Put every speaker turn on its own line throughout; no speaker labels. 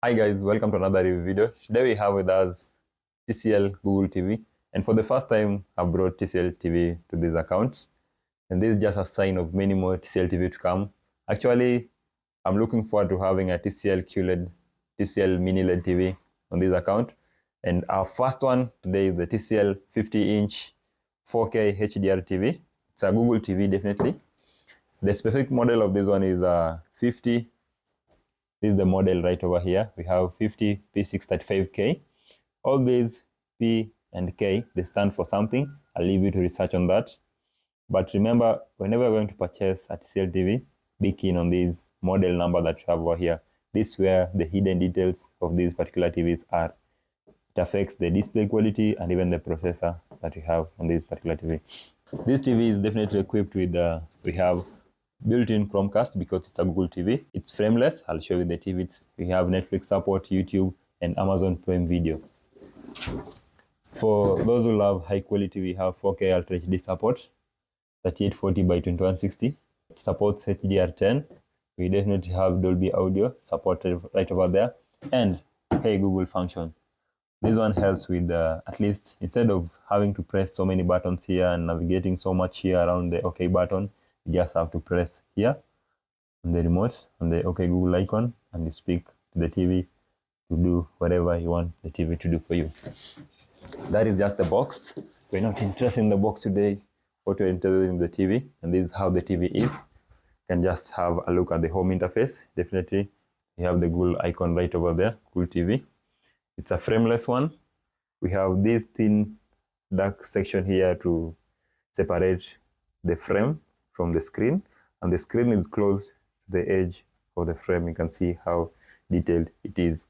Hi guys, welcome to another review video. Today we have with us TCL Google TV, and for the first time I've brought TCL TV to this account, and this is just a sign of many more TCL TV to come. Actually, I'm looking forward to having a TCL QLED, TCL Mini LED TV on this account, and our first one today is the TCL 50-inch 4K HDR TV. It's a Google TV definitely. The specific model of this one is 50. This is the model right over here. We have 50 P635K. All these P and K, they stand for something. I'll leave you to research on that. But remember, whenever you're going to purchase a TCL TV, be keen on this model number that you have over here. This is where the hidden details of these particular TVs are. It affects the display quality and even the processor that you have on this particular TV. This TV is definitely equipped with, we have built-in Chromecast because it's a Google TV. It's frameless. I'll show you the TV. We have Netflix support, YouTube, and Amazon Prime Video. For those who love high quality, we have 4K Ultra HD support, 3840 by 2160. It supports HDR10. We definitely have Dolby Audio supported right over there, and Hey Google function. This one helps with at least instead of having to press so many buttons here and navigating so much here around the OK button, you just have to press here on the remote, on the OK Google icon, and you speak to the TV to do whatever you want the TV to do for you. That is just the box. We're not interested in the box today. What we're interested in the TV, and this is how the TV is. You can just have a look at the home interface. Definitely, you have the Google icon right over there, Google TV. It's a frameless one. We have this thin dark section here to separate the frame from the screen, and the screen is close to the edge of the frame. You can see how detailed it is.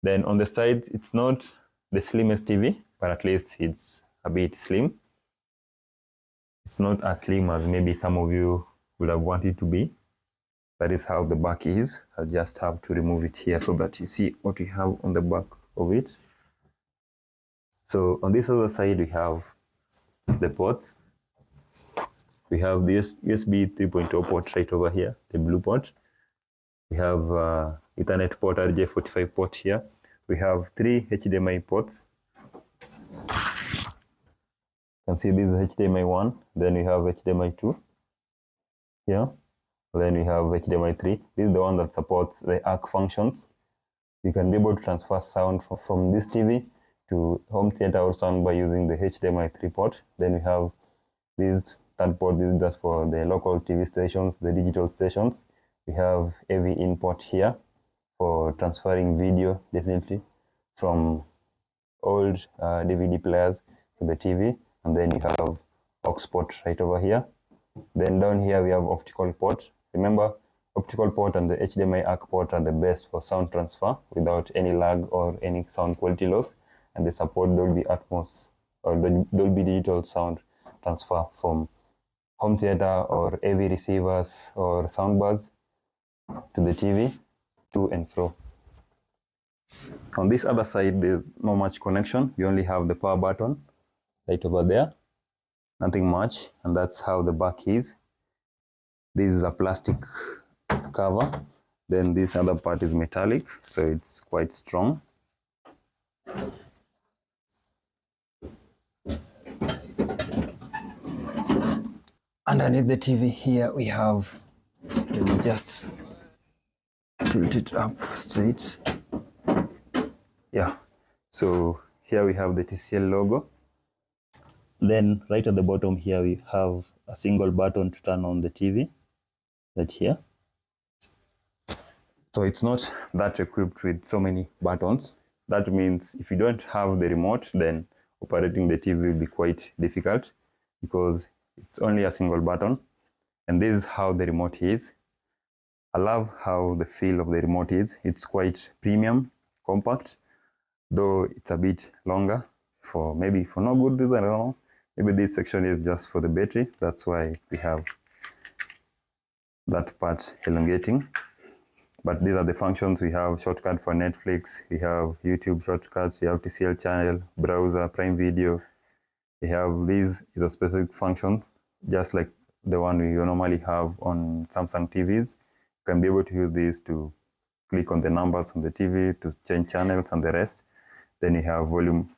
Then on the sides, it's not the slimmest TV, but at least it's a bit slim. It's not as slim as maybe some of you would have wanted to be. That is how the back is. I'll just have to remove it here so that you see what we have on the back of it. So on this other side, we have the ports. We have this USB 3.0 port right over here, the blue port. We have Ethernet port, RJ45 port here. We have 3 HDMI ports. You can see this is HDMI 1, then we have HDMI 2 here. Then we have HDMI 3. This is the one that supports the ARC functions. You can be able to transfer sound from this TV to home theater or sound by using the HDMI 3 port. Then we have this third port. This is just for the local TV stations, the digital stations. We have AV in port here for transferring video, definitely, from old DVD players to the TV. And then you have aux port right over here. Then down here we have optical port. Remember, optical port and the HDMI ARC port are the best for sound transfer without any lag or any sound quality loss. And they support Dolby Atmos or Dolby Digital sound transfer from home theater or AV receivers or soundbars to the TV, to and fro. On this other side, there's not much connection. We only have the power button right over there. Nothing much, and that's how the back is. This is a plastic cover. Then this other part is metallic, so it's quite strong. Underneath the TV here we have, let me just tilt it up straight. Yeah, so here we have the TCL logo. Then right at the bottom here we have a single button to turn on the TV, right here. So it's not that equipped with so many buttons. That means if you don't have the remote, then operating the TV will be quite difficult because it's only a single button. And this is how the remote is. I love how the feel of the remote is. It's quite premium, compact, though it's a bit longer for maybe for no good reason, I don't know. Maybe this section is just for the battery. That's why we have that part elongating. But these are the functions. We have shortcut for Netflix. We have YouTube shortcuts. We have TCL channel, browser, Prime Video. We have these is a specific function, just like the one we normally have on Samsung TVs. You can be able to use these to click on the numbers on the TV to change channels and the rest. Then you have volume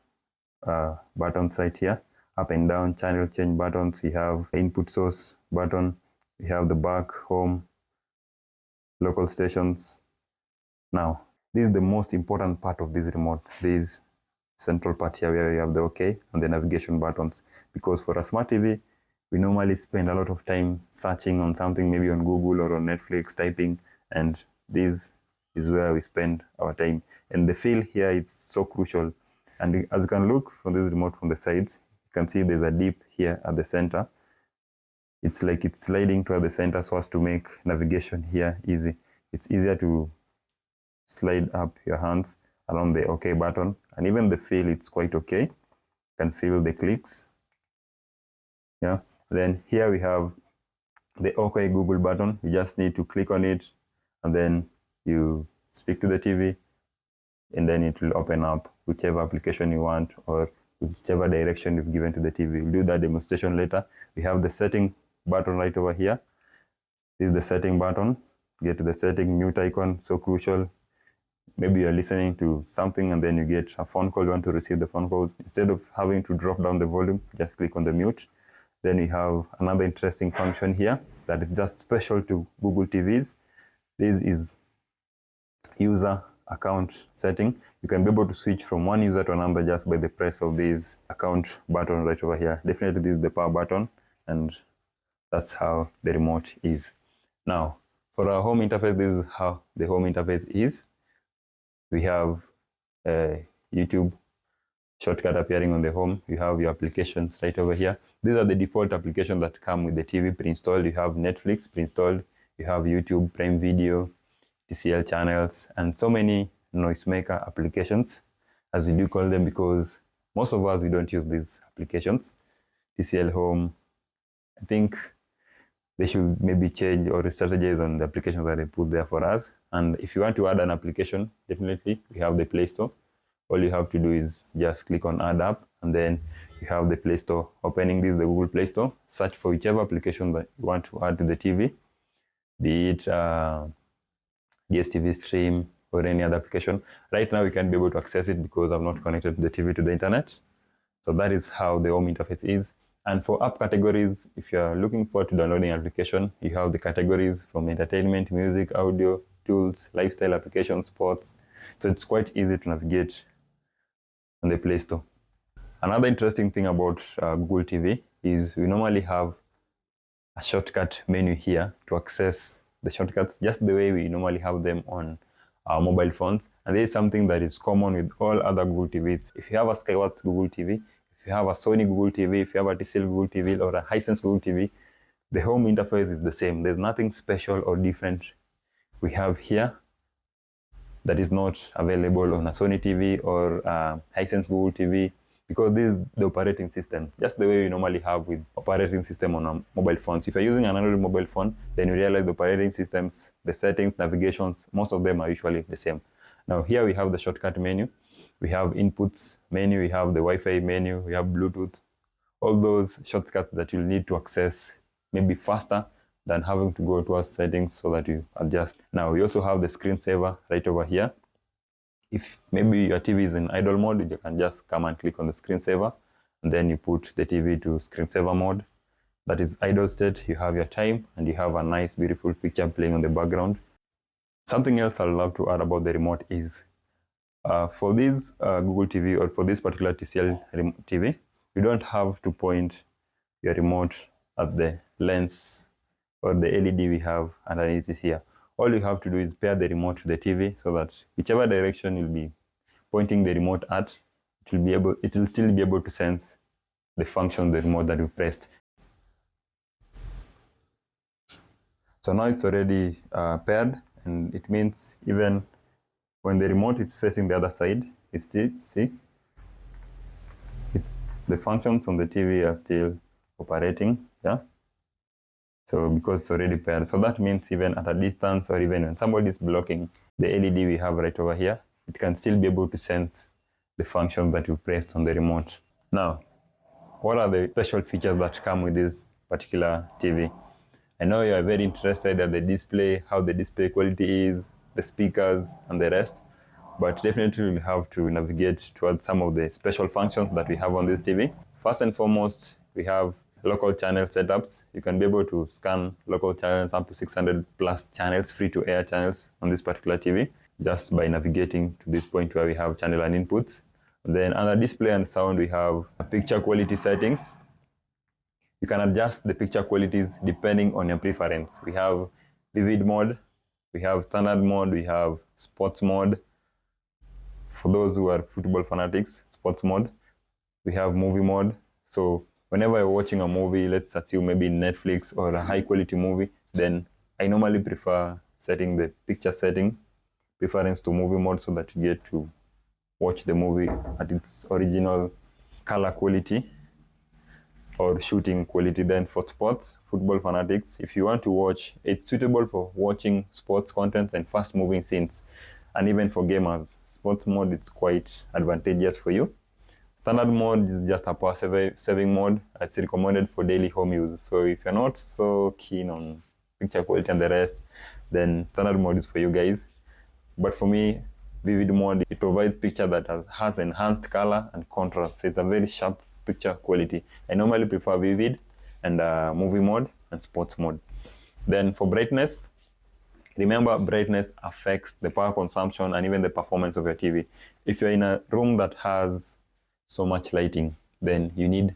buttons right here, up and down channel change buttons. You have input source button. You have the back, home, local stations. Now, this is the most important part of this remote. This central part here where you have the OK and the navigation buttons. Because for a smart TV, we normally spend a lot of time searching on something, maybe on Google or on Netflix, typing, and this is where we spend our time. And the feel here is so crucial. And as you can look from this remote from the sides, you can see there's a dip here at the center. It's like it's sliding toward the center so as to make navigation here easy. It's easier to slide up your hands along the OK button. And even the feel, it's quite okay. You can feel the clicks. Yeah. Then here we have the OK Google button. You just need to click on it and then you speak to the TV and then it will open up whichever application you want or whichever direction you've given to the TV. We'll do that demonstration later. We have the setting button right over here. This is the setting button. Get to the setting, mute icon, so crucial. Maybe you're listening to something and then you get a phone call, you want to receive the phone call. Instead of having to drop down the volume, just click on the mute. Then we have another interesting function here that is just special to Google TVs. This is user account setting. You can be able to switch from one user to another just by the press of this account button right over here. Definitely this is the power button, and that's how the remote is. Now, for our home interface, this is how the home interface is. We have a YouTube shortcut appearing on the home. You have your applications right over here. These are the default applications that come with the TV pre-installed. You have Netflix pre-installed. You have YouTube, Prime Video, TCL channels, and so many noisemaker applications, as we do call them, because most of us, we don't use these applications. TCL Home, I think they should maybe change or strategize on the applications that they put there for us. And if you want to add an application, definitely we have the Play Store. All you have to do is just click on Add App, and then you have the Play Store opening. This is the Google Play Store. Search for whichever application that you want to add to the TV, be it DSTV Stream or any other application. Right now, you can't be able to access it because I've not connected the TV to the internet. So that is how the home interface is. And for app categories, if you're looking forward to downloading an application, you have the categories from entertainment, music, audio, tools, lifestyle applications, sports. So it's quite easy to navigate on the Play Store. Another interesting thing about Google TV is we normally have a shortcut menu here to access the shortcuts just the way we normally have them on our mobile phones. And this is something that is common with all other Google TVs. If you have a Skyworth Google TV, if you have a Sony Google TV, if you have a TCL Google TV or a Hisense Google TV, the home interface is the same. There's nothing special or different we have here that is not available on a Sony TV or a Hisense Google TV, because this is the operating system, just the way we normally have with operating system on our mobile phones. If you're using an Android mobile phone, then you realize the operating systems, the settings, navigations, most of them are usually the same. Now here we have the shortcut menu. We have inputs menu, we have the Wi-Fi menu, we have Bluetooth, all those shortcuts that you'll need to access maybe faster than having to go towards settings so that you adjust. Now we also have the screensaver right over here. If maybe your TV is in idle mode, you can just come and click on the screensaver, and then you put the TV to screensaver mode. That is idle state. You have your time and you have a nice, beautiful picture playing on the background. Something else I'd love to add about the remote is for this Google TV or for this particular TCL TV, you don't have to point your remote at the lens or the LED we have underneath it here. All you have to do is pair the remote to the TV so that whichever direction you'll be pointing the remote at, it will still be able to sense the function of the remote that you've pressed. So now it's already paired, and it means even when the remote is facing the other side, it's still, see, the functions on the TV are still operating, yeah? So because it's already paired, so that means even at a distance or even when somebody is blocking the LED we have right over here, it can still be able to sense the function that you've pressed on the remote. Now, what are the special features that come with this particular TV? I know you are very interested at the display, how the display quality is, the speakers and the rest, but definitely we'll have to navigate towards some of the special functions that we have on this TV. First and foremost, we have local channel setups. You can be able to scan local channels, up to 600 plus channels, free to air channels on this particular TV, just by navigating to this point where we have channel and inputs. Then under display and sound, we have picture quality settings. You can adjust the picture qualities depending on your preference. We have vivid mode, we have standard mode, we have sports mode. For those who are football fanatics, sports mode. We have movie mode. So whenever you're watching a movie, let's assume maybe Netflix or a high quality movie, then I normally prefer setting the picture setting preference to movie mode so that you get to watch the movie at its original color quality or shooting quality. Then for sports, football fanatics, if you want to watch, it's suitable for watching sports contents and fast moving scenes. And even for gamers, sports mode is quite advantageous for you. Standard mode is just a power saving mode. It's recommended for daily home use. So if you're not so keen on picture quality and the rest, then standard mode is for you guys. But for me, vivid mode, it provides picture that has enhanced color and contrast. So it's a very sharp picture quality. I normally prefer vivid and movie mode and sports mode. Then for brightness, remember brightness affects the power consumption and even the performance of your TV. If you're in a room that has so much lighting, then you need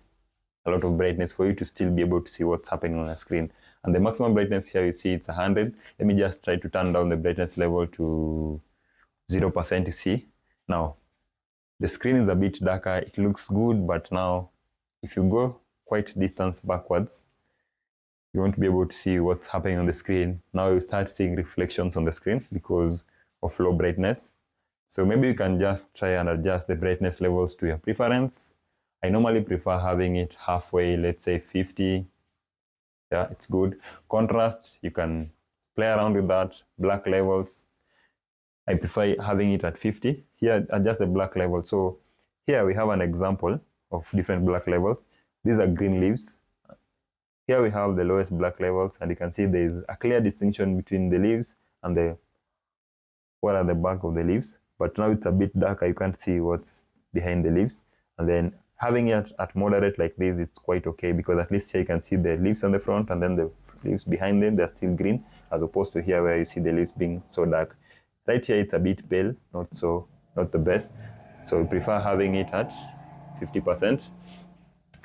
a lot of brightness for you to still be able to see what's happening on the screen. And the maximum brightness here, you see it's 100. Let me just try to turn down the brightness level to 0% to see. Now, the screen is a bit darker. It looks good, but now if you go quite distance backwards, you won't be able to see what's happening on the screen. Now you start seeing reflections on the screen because of low brightness. So maybe you can just try and adjust the brightness levels to your preference. I normally prefer having it halfway, let's say 50. Yeah, it's good. Contrast, you can play around with that. Black levels, I prefer having it at 50. Here, adjust the black level. So here we have an example of different black levels. These are green leaves. Here we have the lowest black levels, and you can see there is a clear distinction between the leaves and what are the back of the leaves. But now it's a bit darker, you can't see what's behind the leaves. And then having it at moderate like this, it's quite okay, because at least here you can see the leaves on the front and then the leaves behind them, they're still green, as opposed to here where you see the leaves being so dark. Right here it's a bit pale, not the best. So we prefer having it at 50%.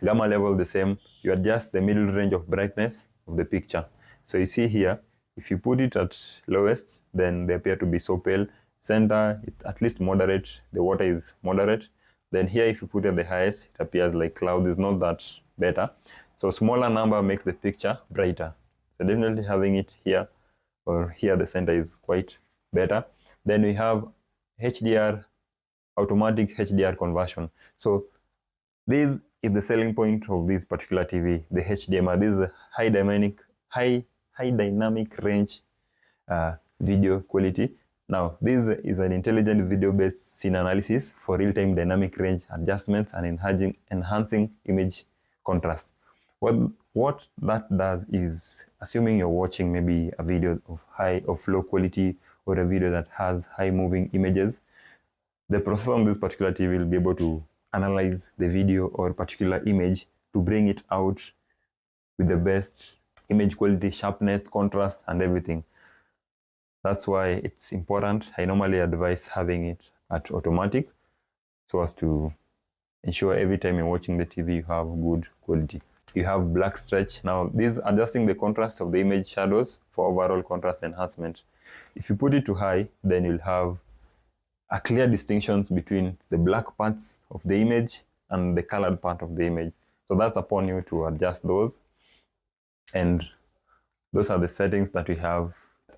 Gamma level the same. You adjust the middle range of brightness of the picture. So you see here, if you put it at lowest, then they appear to be so pale. Center, it's at least moderate. The water is moderate. Then here, if you put it at the highest, it appears like clouds. It's not that better. So smaller number makes the picture brighter. So definitely having it here or here, the center is quite better. Then we have HDR, automatic HDR conversion. So this is the selling point of this particular TV, the HDMI. This is a high dynamic range video quality. Now, this is an intelligent video-based scene analysis for real-time dynamic range adjustments and enhancing image contrast. What that does is, assuming you're watching maybe a video of low quality or a video that has high moving images, the processor on this particular TV will be able to analyze the video or particular image to bring it out with the best image quality, sharpness, contrast, and everything. That's why it's important. I normally advise having it at automatic so as to ensure every time you're watching the TV, you have good quality. You have black stretch. Now, this is adjusting the contrast of the image shadows for overall contrast enhancement. If you put it to high, then you'll have a clear distinction between the black parts of the image and the colored part of the image. So that's upon you to adjust those. And those are the settings that we have.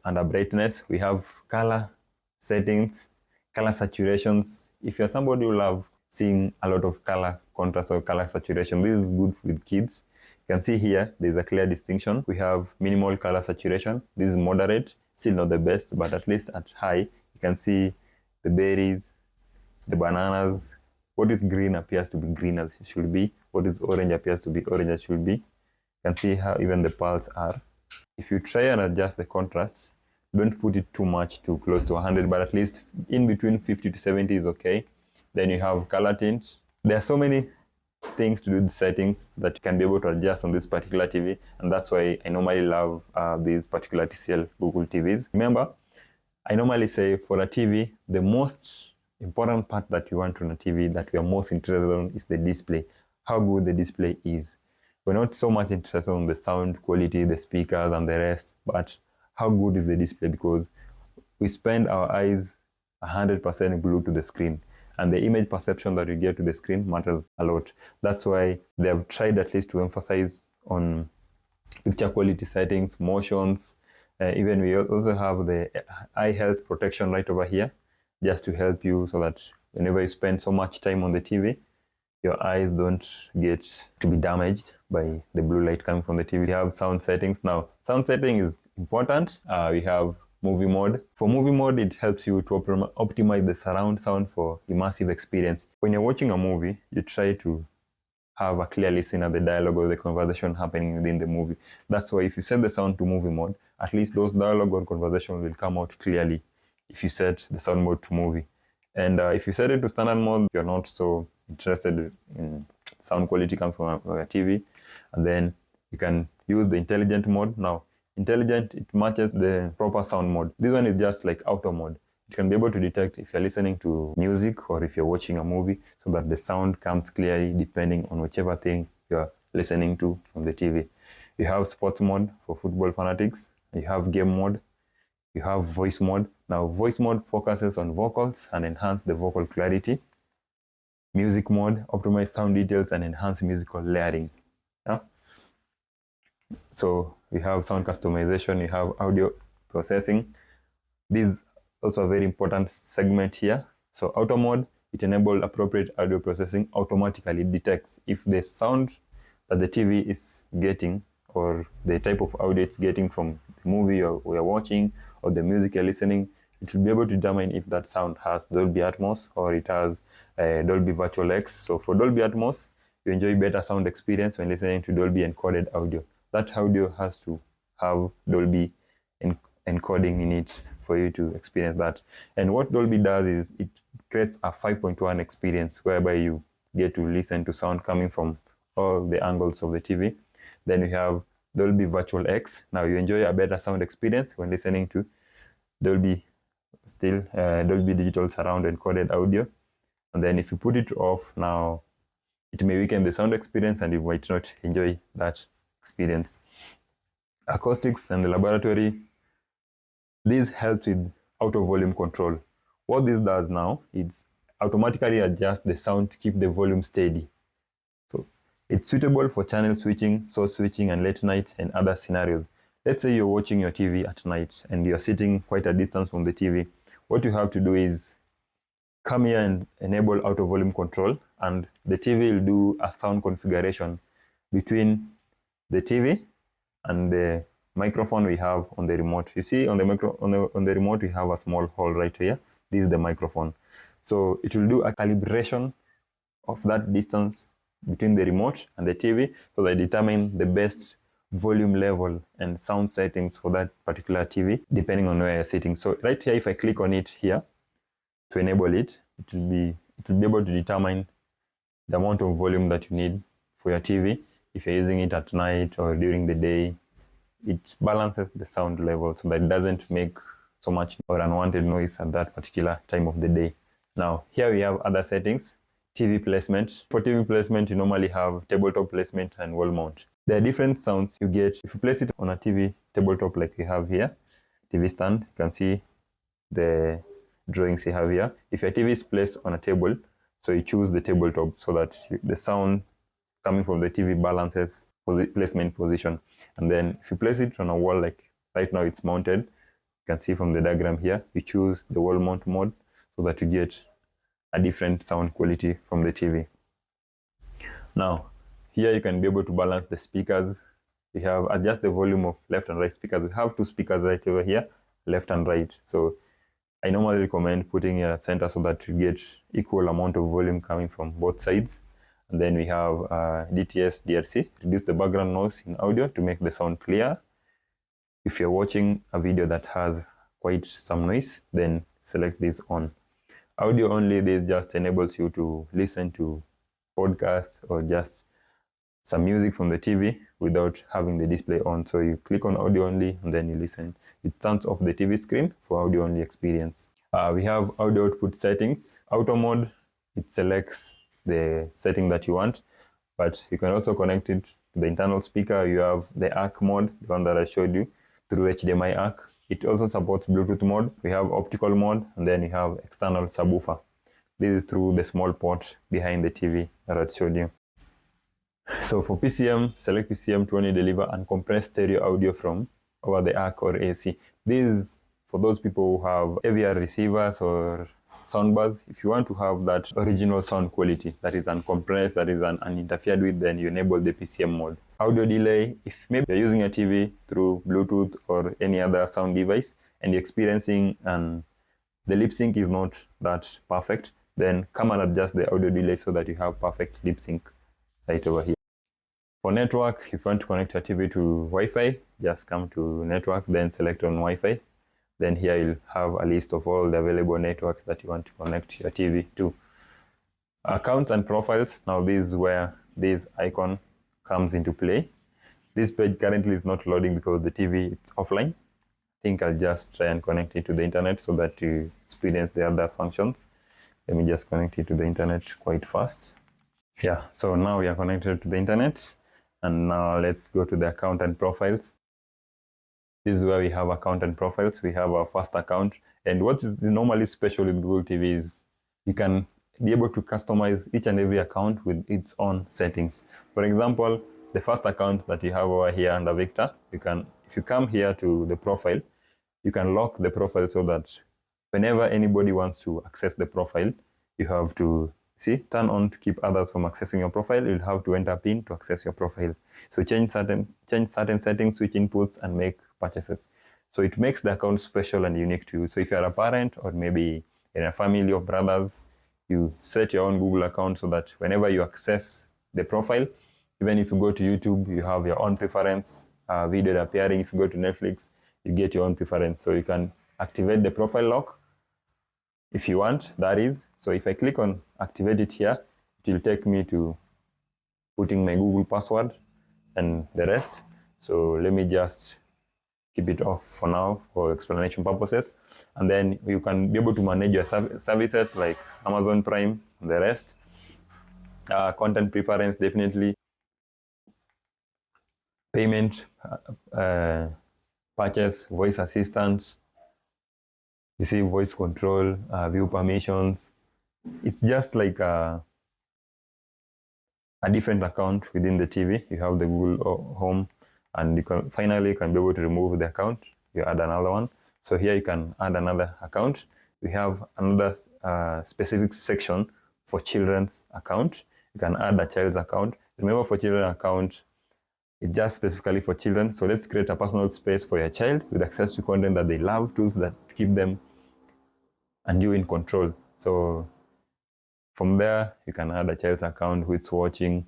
Under brightness, we have color settings, color saturations. If you're somebody who loves seeing a lot of color contrast or color saturation, this is good with kids. You can see here, there's a clear distinction. We have minimal color saturation. This is moderate, still not the best, but at least at high, you can see the berries, the bananas. What is green appears to be green as it should be. What is orange appears to be orange as it should be. You can see how even the pearls are. If you try and adjust the contrast, Don't put it too much, too close to 100, but at least in between 50 to 70 is okay. Then you have color tint. There are so many things to do the settings that you can be able to adjust on this particular TV, and that's why I normally love these particular TCL Google TVs. Remember, I normally say for a TV, the most important part that you want on a TV that we are most interested in is the display, how good the display is. We're not so much interested on the sound quality, the speakers and the rest, but how good is the display, because we spend our eyes 100% glued to the screen, and the image perception that you get to the screen matters a lot. That's why they have tried at least to emphasize on picture quality settings, motions. Even we also have the eye health protection right over here, just to help you so that whenever you spend so much time on the TV, your eyes don't get to be damaged by the blue light coming from the TV. We have sound settings. Now, sound setting is important. We have movie mode. For movie mode, it helps you to optimize the surround sound for immersive experience. When you're watching a movie, you try to have a clear listen at the dialogue or the conversation happening within the movie. That's why if you set the sound to movie mode, at least those dialogue or conversation will come out clearly if you set the sound mode to movie. And if you set it to standard mode, you're not so interested in sound quality coming from a TV. And then you can use the intelligent mode. Now, intelligent, it matches the proper sound mode. This one is just like auto mode. You can be able to detect if you're listening to music or if you're watching a movie, so that the sound comes clearly depending on whichever thing you're listening to from the TV. You have sports mode for football fanatics. You have game mode. You have voice mode. Now, voice mode focuses on vocals and enhance the vocal clarity. Music mode, optimize sound details and enhance musical layering. Yeah? So we have sound customization, you have audio processing. This is also a very important segment here. So auto mode, it enables appropriate audio processing automatically. It detects if the sound that the TV is getting or the type of audio it's getting from the movie you're watching or the music you're listening, it will be able to determine if that sound has Dolby Atmos or it has Dolby Virtual X. So for Dolby Atmos, you enjoy better sound experience when listening to Dolby encoded audio. That audio has to have Dolby encoding in it for you to experience that. And what Dolby does is it creates a 5.1 experience whereby you get to listen to sound coming from all the angles of the TV. Then you have Dolby Virtual X. Now you enjoy a better sound experience when listening to Dolby Digital Surround encoded audio. And then if you put it off, now it may weaken the sound experience and you might not enjoy that experience. Acoustics and the laboratory. This helps with auto volume control. What this does now is automatically adjust the sound to keep the volume steady. So it's suitable for channel switching, source switching, and late night and other scenarios. Let's say you're watching your TV at night and you're sitting quite a distance from the TV. What you have to do is come here and enable auto volume control, and the TV will do a sound configuration between the TV and the microphone we have on the remote. You see on the remote we have a small hole right here. This is the microphone. So it will do a calibration of that distance between the remote and the TV, so they determine the best volume level and sound settings for that particular TV depending on where you're sitting. So right here, if I click on it here to enable it, it will be able to determine the amount of volume that you need for your TV. If you're using it at night or during the day, it balances the sound level so that it doesn't make so much or unwanted noise at that particular time of the day. Now, here we have other settings. TV placement. For TV placement, you normally have tabletop placement and wall mount. There are different sounds you get if you place it on a TV tabletop like we have here. TV stand, you can see the drawings you have here. If your TV is placed on a table, so you choose the tabletop so that the sound coming from the TV balances placement position. And then if you place it on a wall, like right now it's mounted, you can see from the diagram here, you choose the wall mount mode so that you get a different sound quality from the TV. Now, here you can be able to balance the speakers. We have adjust the volume of left and right speakers. We have two speakers right over here, left and right. So I normally recommend putting a center so that you get equal amount of volume coming from both sides. And then we have DTS DRC, reduce the background noise in audio to make the sound clear. If you're watching a video that has quite some noise, then select this on. Audio only, this just enables you to listen to podcasts or just some music from the TV without having the display on. So you click on audio only and then you listen. It turns off the TV screen for audio only experience. We have audio output settings. Auto mode, it selects the setting that you want, but you can also connect it to the internal speaker. You have the ARC mode, the one that I showed you, through HDMI ARC. It also supports Bluetooth mode. We have optical mode, and then you have external subwoofer. This is through the small port behind the TV that I showed you. So for PCM, select PCM to only deliver uncompressed stereo audio from over the ARC or AC. This is for those people who have AVR receivers or soundbars. If you want to have that original sound quality that is uncompressed, that is uninterfered with, then you enable the PCM mode. Audio delay, if maybe you're using a TV through Bluetooth or any other sound device and you're experiencing and the lip sync is not that perfect, then come and adjust the audio delay so that you have perfect lip sync right over here. For network, if you want to connect your TV to Wi-Fi, just come to network, then select on Wi-Fi. Then here you'll have a list of all the available networks that you want to connect your TV to. Accounts and profiles. Now this is where this icon comes into play. This page currently is not loading because the TV is offline. I think I'll just try and connect it to the internet so that you experience the other functions. Let me just connect it to the internet quite fast. Yeah, so now we are connected to the internet. And now let's go to the account and profiles. This is where we have account and profiles. We have our first account. And what is normally special with Google TV is you can be able to customize each and every account with its own settings. For example, the first account that you have over here under Victor, if you come here to the profile, you can lock the profile so that whenever anybody wants to access the profile, you have to turn on to keep others from accessing your profile. You'll have to enter a PIN to access your profile. So change certain settings, switch inputs, and make purchases. So it makes the account special and unique to you. So if you're a parent or maybe in a family of brothers, you set your own Google account so that whenever you access the profile, even if you go to YouTube, you have your own preference, video appearing. If you go to Netflix, you get your own preference. So you can activate the profile lock if you want, that is. So if I click on activate it here, it will take me to putting my Google password and the rest. So let me just keep it off for now for explanation purposes. And then you can be able to manage your services like Amazon Prime and the rest. Content preference, definitely. Payment, purchase, voice assistance. You see voice control, view permissions. It's just like a different account within the TV. You have the Google Home, and you can be able to remove the account. You add another one. So here you can add another account. We have another specific section for children's account. You can add a child's account. Remember, for children's account, it's just specifically for children. So let's create a personal space for your child with access to content that they love, tools that keep them and you in control. So from there, you can add a child's account who is watching.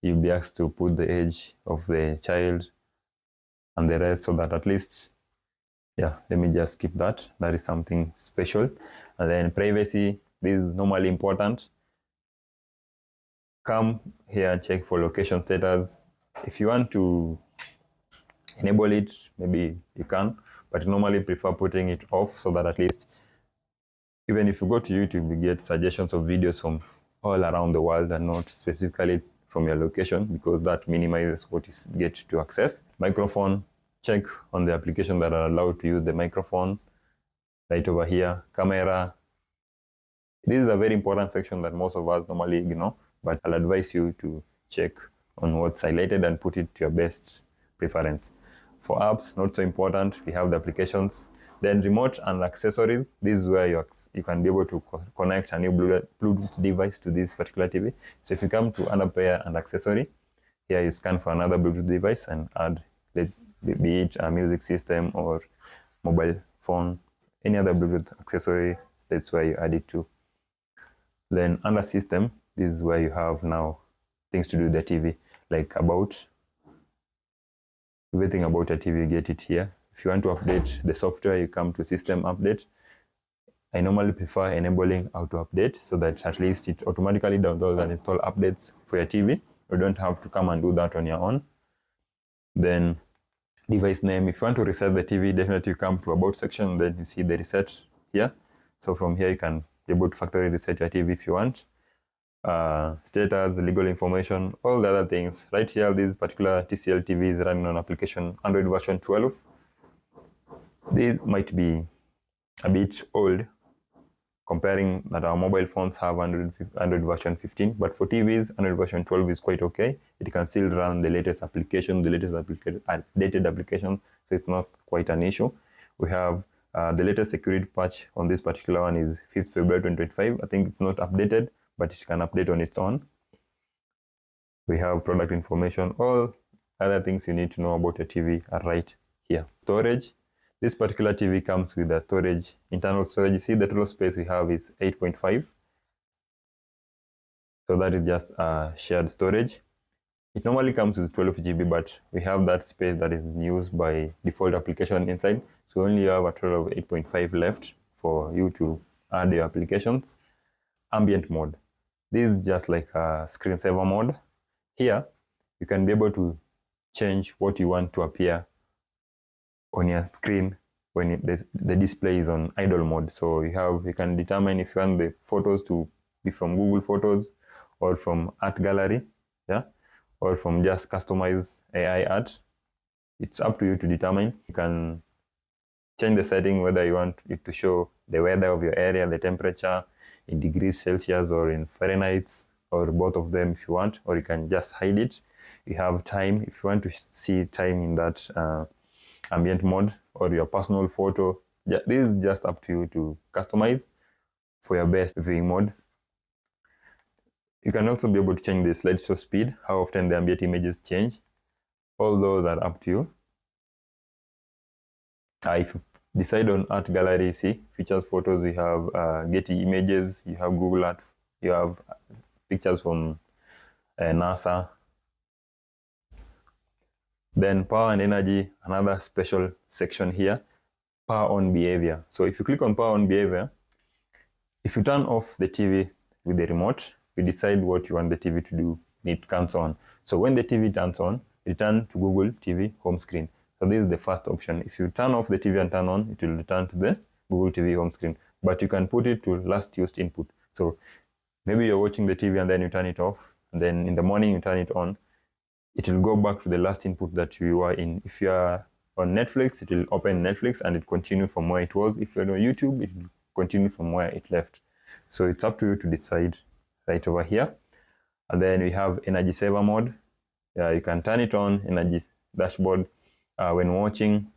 You'll be asked to put the age of the child and the rest so that at least, yeah, let me just skip that. That is something special. And then privacy, this is normally important. Come here and check for location status. If you want to enable it, maybe you can, but normally prefer putting it off so that at least, even if you go to YouTube, you get suggestions of videos from all around the world and not specifically from your location, because that minimizes what you get to access. Microphone, check on the application that are allowed to use the microphone right over here. Camera. This is a very important section that most of us normally ignore, but I'll advise you to check on what's highlighted and put it to your best preference. For apps, not so important, we have the applications. Then remote and accessories. This is where you can be able to connect a new Bluetooth device to this particular TV. So if you come to iPlayer and accessory, here you scan for another Bluetooth device and add, be it a music system or mobile phone, any other Bluetooth accessory, that's where you add it to. Then under system, this is where you have now things to do with the TV, like about everything about a TV, you get it here. If you want to update the software, you come to system update. I normally prefer enabling auto update so that at least it automatically downloads and install updates for your TV. You don't have to come and do that on your own. Then device name, if you want to reset the TV, definitely you come to about section, then you see the reset here. So from here you can be able to factory reset your TV if you want. Status, legal information, all the other things. Right here, this particular TCL TV is running on application Android version 12. This might be a bit old, comparing that our mobile phones have Android version 15, but for TVs, Android version 12 is quite okay. It can still run the latest application, updated application, so it's not quite an issue. We have the latest security patch on this particular one is 5th February 2025. I think it's not updated, but it can update on its own. We have product information. All other things you need to know about your TV are right here. Storage. This particular TV comes with a storage, internal storage. You see the total space we have is 8.5. So that is just a shared storage. It normally comes with 12 GB, but we have that space that is used by default application inside. So only you have a total of 8.5 left for you to add your applications. Ambient mode. This is just like a screensaver mode. Here, you can be able to change what you want to appear on your screen when the display is on idle mode. So you can determine if you want the photos to be from Google Photos or from Art Gallery, yeah, or from just customized AI art. It's up to you to determine. You can change the setting whether you want it to show the weather of your area, the temperature in degrees Celsius or in Fahrenheit, or both of them if you want, or you can just hide it. You have time if you want to see time in that ambient mode or your personal photo. This is just up to you to customize for your best viewing mode. You can also be able to change the slideshow speed, how often the ambient images change. All those are up to you. If you decide on Art Gallery, you see features, photos, you have Getty Images, you have Google Art, you have pictures from NASA. Then power and energy, another special section here, power on behavior. So if you click on power on behavior, if you turn off the TV with the remote, you decide what you want the TV to do, it comes on. So when the TV turns on, return to Google TV home screen. So this is the first option. If you turn off the TV and turn on, it will return to the Google TV home screen. But you can put it to last used input. So maybe you're watching the TV and then you turn it off, and then in the morning you turn it on. It will go back to the last input that you were in. If you are on Netflix, it will open Netflix and it continue from where it was. If you're on YouTube, it will continue from where it left. So it's up to you to decide right over here. And then we have energy saver mode. You can turn it on, energy dashboard. When watching,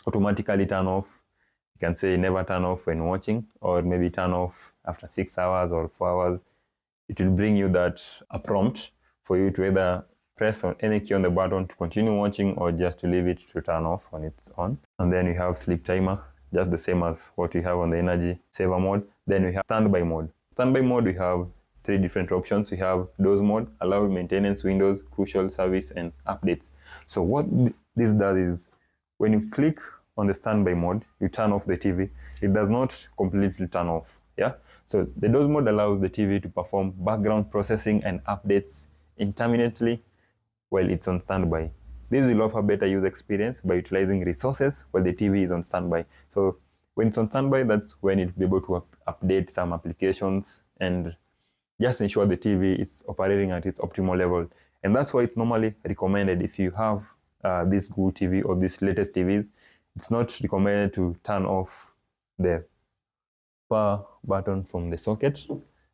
automatically turn off. You can say never turn off when watching, or maybe turn off after 6 hours or 4 hours. It will bring you a prompt for you to either press on any key on the button to continue watching or just to leave it to turn off when it's on. And then we have sleep timer, just the same as what we have on the energy saver mode. Then we have standby mode. Standby mode, we have 3 different options. We have doze mode, allow maintenance windows, crucial service, and updates. So what this does is when you click on the standby mode, you turn off the TV. It does not completely turn off. Yeah. So the doze mode allows the TV to perform background processing and updates intermittently while it's on standby. This will offer better user experience by utilizing resources while the TV is on standby. So when it's on standby, that's when it'll be able to update some applications and just ensure the TV is operating at its optimal level. And that's why it's normally recommended if you have this Google TV or this latest TV, it's not recommended to turn off the power button from the socket.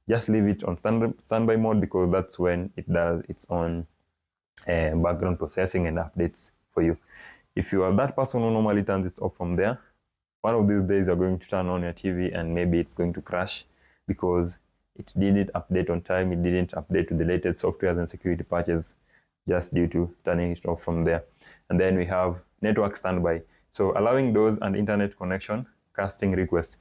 Just leave it on standby mode, because that's when it does its own background processing and updates for you. If you are that person who normally turns it off from there, one of these days you're going to turn on your TV and maybe it's going to crash because it didn't update on time, it didn't update to the latest softwares and security patches, just due to turning it off from there. And then we have network standby. So allowing those and internet connection, casting request.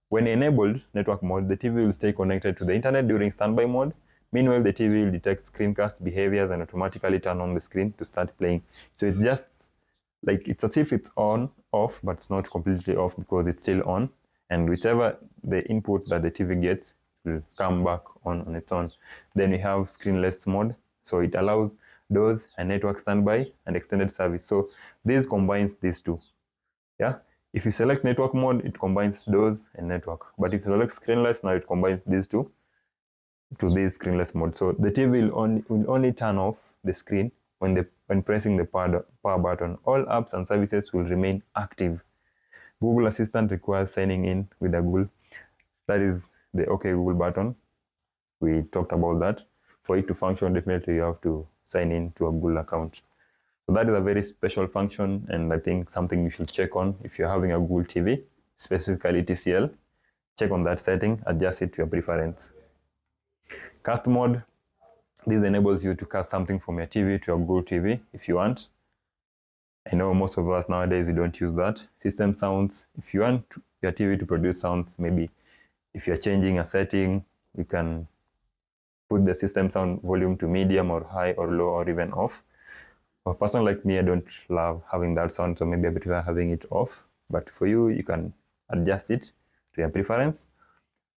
When enabled network mode, the TV will stay connected to the internet during standby mode. Meanwhile, the TV will detect screencast behaviors and automatically turn on the screen to start playing. So it's just like, it's as if it's on off, but it's not completely off because it's still on. And whichever the input that the TV gets will come back on its own. Then we have screenless mode. So it allows DOS and network standby and extended service. So this combines these two. Yeah. If you select network mode, it combines DOS and network. But if you select screenless, now it combines these two to this screenless mode. So the TV will only turn off the screen when pressing the power button. All apps and services will remain active. Google Assistant requires signing in with a Google. That is the OK Google button. We talked about that. For it to function, definitely you have to sign in to a Google account. So that is a very special function, and I think something you should check on if you're having a Google TV, specifically TCL. Check on that setting, adjust it to your preference. Cast mode. This enables you to cast something from your TV to your Google TV if you want. I know most of us nowadays, we don't use that. System sounds. If you want your TV to produce sounds, maybe if you're changing a setting, you can put the system sound volume to medium or high or low or even off. For a person like me, I don't love having that sound, so maybe I prefer having it off. But for you, you can adjust it to your preference.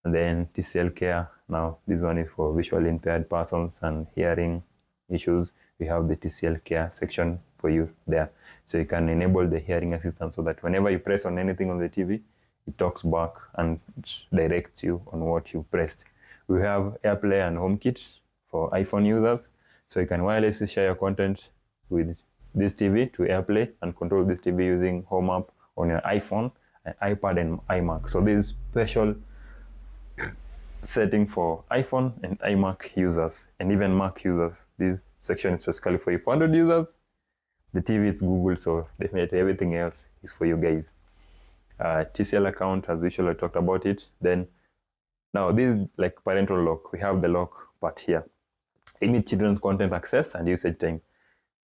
And then TCL Care. Now, this one is for visually impaired persons and hearing issues. We have the TCL Care section for you there. So you can enable the hearing assistant so that whenever you press on anything on the TV, it talks back and directs you on what you pressed. We have AirPlay and HomeKit for iPhone users. So you can wirelessly share your content with this TV to AirPlay and control this TV using Home app on your iPhone, iPad and iMac. So this is special setting for iPhone and iMac users and even Mac users. This section is specifically for you. For Android users, the TV is Google, so definitely everything else is for you guys. TCL account, as usual, I talked about it. Then now this is like parental lock. We have the lock part here. Limit children's content access and usage time,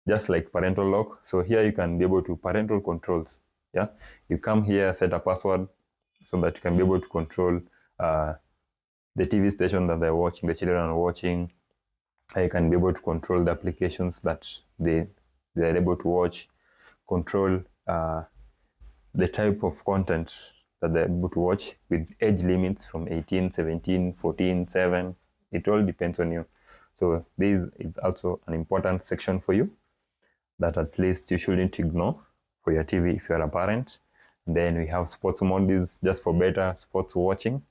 just like parental lock. So here you can be able to parental controls. Yeah, you come here, set a password so that you can be able to control the TV station that they're watching, the children are watching. You can be able to control the applications that they're able to watch, control the type of content that they're able to watch with age limits from 18, 17, 14, 7. It all depends on you. So this is also an important section for you that at least you shouldn't ignore for your TV if you're a parent. And then we have sports mode. This is just for better sports watching.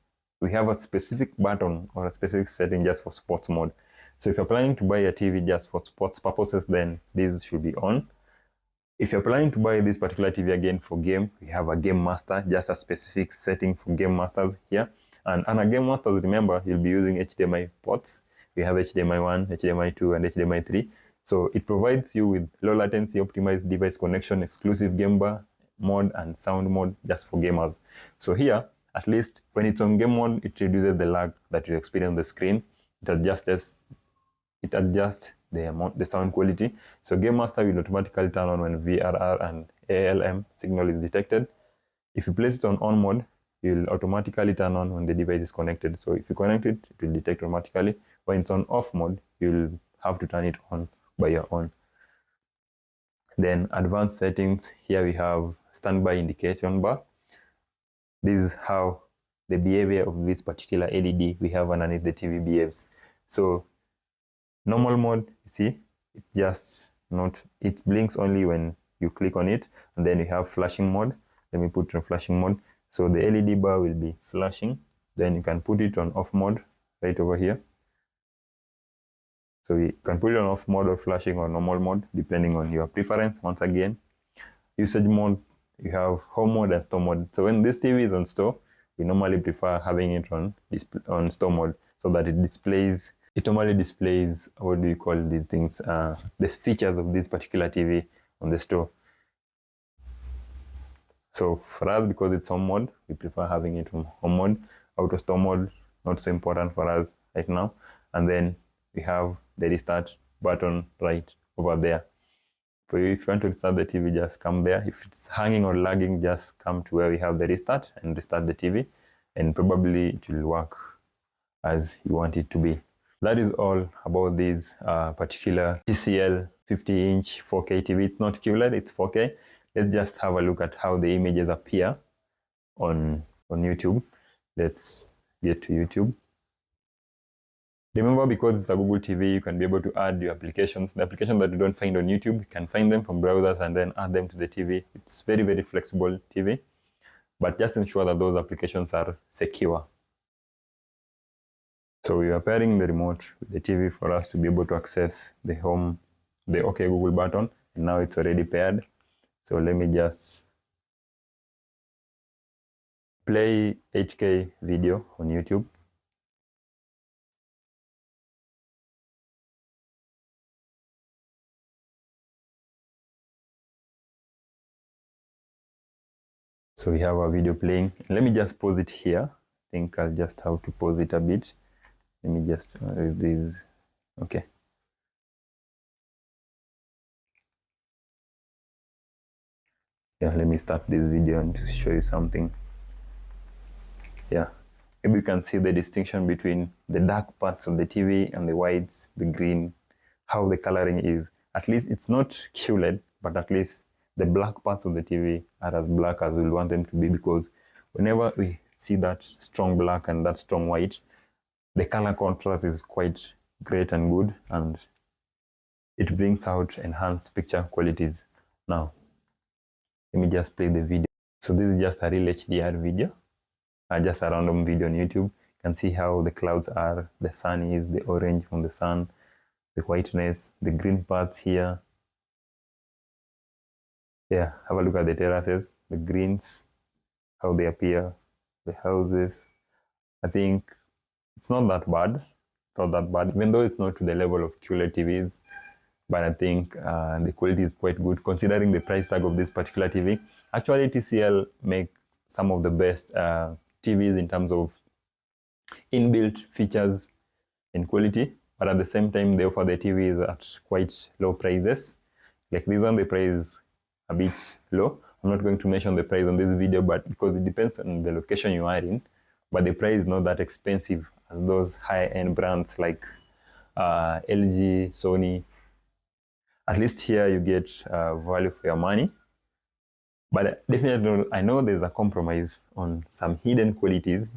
We have a specific button or a specific setting just for sports mode. So if you're planning to buy a TV just for sports purposes, then this should be on. If you're planning to buy this particular TV again for game, we have a Game Master, just a specific setting for Game Masters here. And a Game Masters, remember, you'll be using HDMI ports. We have HDMI 1, HDMI 2, and HDMI 3. So it provides you with low latency, optimized device connection, exclusive game bar mode, and sound mode just for gamers. So here, at least when it's on game mode, it reduces the lag that you experience on the screen. It adjusts the sound quality. So Game Master will automatically turn on when VRR and ALM signal is detected. If you place it on mode, it will automatically turn on when the device is connected. So if you connect it, it will detect automatically. When it's on off mode, you'll have to turn it on by your own. Then advanced settings, here we have standby indication bar. This is how the behavior of this particular LED we have underneath the TV behaves. So normal mode, you see, it blinks only when you click on it. And then you have flashing mode. Let me put it on flashing mode. So the LED bar will be flashing. Then you can put it on off mode right over here. So you can put it on off mode or flashing or normal mode, depending on your preference. Once again, usage mode, you have home mode and store mode. So when this TV is on store, we normally prefer having it on store mode so that it normally displays, what do you call these things, the features of this particular TV on the store. So for us, because it's home mode, we prefer having it on home mode. Auto store mode, not so important for us right now. And then we have the restart button right over there. For you, if you want to restart the TV, just come there. If it's hanging or lagging, just come to where we have the restart and restart the TV, and probably it will work as you want it to be. That is all about this particular TCL 50-inch 4K TV. It's not QLED, it's 4K. let's just have a look at how the images appear on YouTube. Let's get to YouTube. Remember, because it's a Google TV, you can be able to add your applications. The applications that you don't find on YouTube, you can find them from browsers and then add them to the TV. It's very, very flexible TV, but just ensure that those applications are secure. So we are pairing the remote with the TV for us to be able to access the home, the OK Google button, and now it's already paired. So let me just play HK video on YouTube. So we have a video playing. Let me just pause it here. I think I'll just have to pause it a bit. Let me just this. Okay. Yeah, let me start this video and show you something. Yeah, maybe you can see the distinction between the dark parts of the TV and the whites, the green, how the coloring is. At least it's not QLED, but at least the black parts of the TV are as black as we want them to be, because whenever we see that strong black and that strong white, the color contrast is quite great and good, and it brings out enhanced picture qualities. Now, let me just play the video. So this is just a real HDR video, just a random video on YouTube. You can see how the clouds are, the sun is, the orange from the sun, the whiteness, the green parts here. Yeah, have a look at the terraces, the greens, how they appear, the houses. I think it's not that bad. It's not that bad, even though it's not to the level of QLED TVs. But I think the quality is quite good considering the price tag of this particular TV. Actually, TCL make some of the best TVs in terms of inbuilt features and quality, but at the same time, they offer the TVs at quite low prices. Like this one, the price is a bit low. I'm not going to mention the price on this video, but because it depends on the location you are in, but the price is not that expensive as those high-end brands like LG, Sony. At least here you get value for your money. But definitely, I know there's a compromise on some hidden qualities.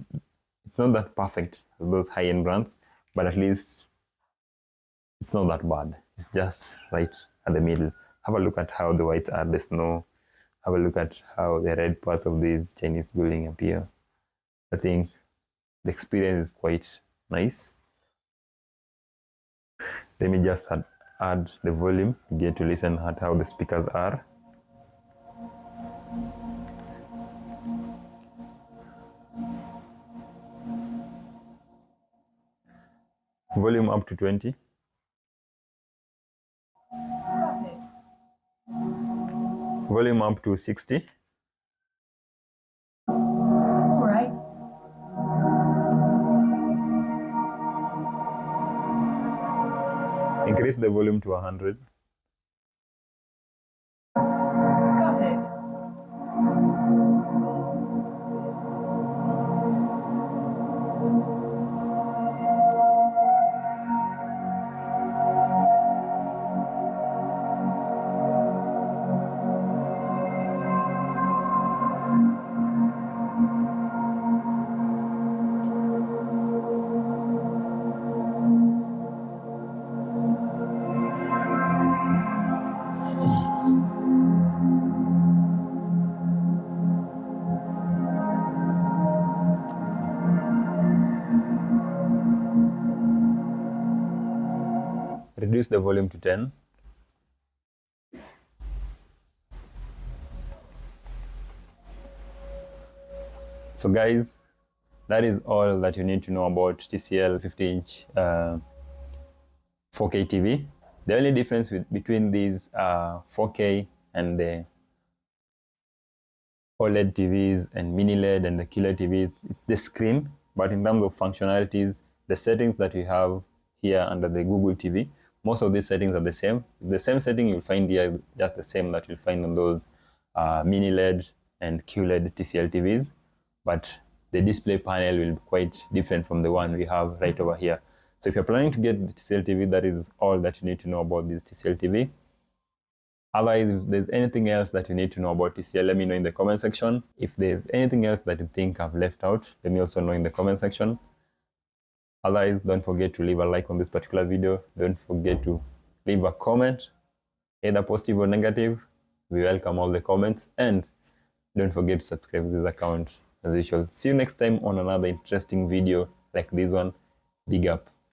It's not that perfect as those high-end brands, but at least it's not that bad. It's just right at the middle. Have a look at how the whites are, the snow. Have a look at how the red parts of this Chinese building appear. I think the experience is quite nice. Let me just add the volume. You get to listen at how the speakers are. Volume up to 20. Volume up to 60.
All right.
Increase the volume to 100.
Got it.
Reduce the volume to 10. So guys, that is all that you need to know about TCL 50-inch 4K TV. The only difference between these 4K and the OLED TVs and Mini LED and the QLED TV, it's the screen. But in terms of functionalities, the settings that we have here under the Google TV, most of these settings are the same. The same setting you'll find here, just the same that you'll find on those Mini LED and QLED TCL TVs. But the display panel will be quite different from the one we have right over here. So if you're planning to get the TCL TV, that is all that you need to know about this TCL TV. Otherwise, if there's anything else that you need to know about TCL, let me know in the comment section. If there's anything else that you think I've left out, let me also know in the comment section. Otherwise, don't forget to leave a like on this particular video. Don't forget to leave a comment, either positive or negative. We welcome all the comments, and don't forget to subscribe to this account as usual. See you next time on another interesting video like this one. Big up.